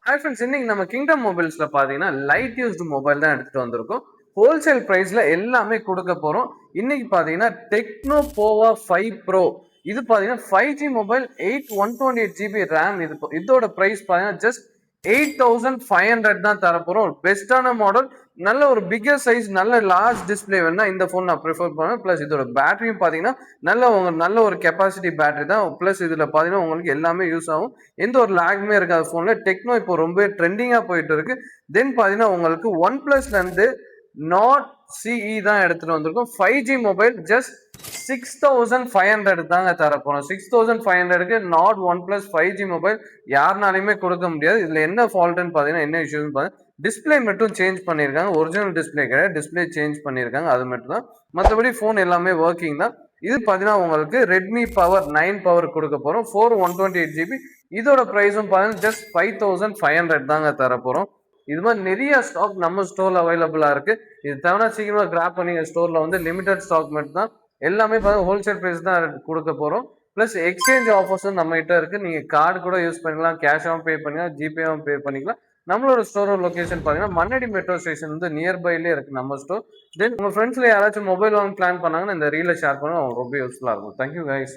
Hi friends, இன்னைக்கு நம்ம kingdom மொபைல்ஸ்ல பாத்தீங்கன்னா லைட் யூஸ்டு மொபைல் தான் எடுத்துட்டு வந்திருக்கோம். ஹோல்சேல் பிரைஸ்ல எல்லாமே கொடுக்க போறோம். இன்னைக்கு பாத்தீங்கன்னா டெக்னோ போவா 5 ப்ரோ. இது பாத்தீங்கன்னா 5G மொபைல், 128GB ரேம். இதோட பிரைஸ் பாத்தீங்கன்னா ஜஸ்ட் 8500 தான் தர போறோம். பெஸ்டான மாடல், நல்ல ஒரு பிக்கர் சைஸ், நல்ல லார்ஜ் டிஸ்பிளே வேணா இந்த போன் நான் ப்ரிஃபர் பண்ணுவேன். பிளஸ் இதோட பேட்டரியும் பாத்தீங்கன்னா நல்ல ஒரு கெப்பாசிட்டி பேட்டரி தான். பிளஸ் இதுல பாத்தீங்கன்னா உங்களுக்கு எல்லாமே யூஸ் ஆகும். எந்த ஒரு லேக்குமே இருக்காது ஃபோன்ல. டெக்னோ இப்போ ரொம்ப ட்ரெண்டிங்கா போயிட்டு இருக்கு. தென் பாத்தீங்கன்னா உங்களுக்கு ஒன் பிளஸ்ல இருந்து நாட் சிஇ தான் எடுத்துட்டு வந்திருக்கோம். 5G மொபைல் ஜஸ்ட் 6500 தாங்க தர போறோம். 6500க்கு not one plus 5G mobile யாருனாலையுமே கொடுக்க முடியாது. இதுல என்ன ஃபால்ட்னு பாத்தீங்கன்னா, என்ன இஷ்யூன்னு பாத்தீங்கன்னா, டிஸ்பிளே மட்டும் சேஞ்ச் பண்ணியிருக்காங்க. ஒரிஜினல் டிஸ்பிளே கிடையாது, டிஸ்பிளே சேஞ்ச் பண்ணியிருக்காங்க, அது மட்டும் தான். மற்றபடி ஃபோன் எல்லாமே ஒர்க்கிங் தான். இது பாத்தீங்கன்னா உங்களுக்கு ரெட்மி பவர் 9 பவர் கொடுக்க போறோம். 128GB. இதோட பிரைஸும் பாத்தீங்கன்னா ஜஸ்ட் 5500 தாங்க தர போறோம். இது மாதிரி நிறைய ஸ்டாக் நம்ம ஸ்டோர்ல அவைலபிளா இருக்கு. இது தவிர சீக்கிரமா கிராப் பண்ணி ஸ்டோர்ல வந்து லிமிடெட் ஸ்டாக் மட்டும் தான். எல்லாமே பார்த்தா ஹோல்சேல் பிரைஸ் தான் கொடுக்க போறோம். பிளஸ் எக்ஸ்சேஞ்ச் ஆஃபர்ஸும் நம்ம கிட்ட இருக்கு. நீங்க கார்டு கூட யூஸ் பண்ணிக்கலாம், கேஷாவும் பே பண்ணிக்கலாம், ஜிபேவும் பே பண்ணிக்கலாம். நம்மளோட ஸ்டோரோட லொகேஷன் பாத்தீங்கன்னா மண்ணடி மெட்ரோ ஸ்டேஷன் வந்து நியர்பைலே இருக்கு நம்ம ஸ்டோர். தென் உங்க ஃப்ரெண்ட்ஸ்ல யாராச்சும் மொபைல் வாங்க பிளான் பண்ணாங்கன்னா இந்த ரீல ஷேர் பண்ணுங்க, அவங்க ரொம்ப யூஸ்ஃபுல்லா இருக்கும். Thank you guys.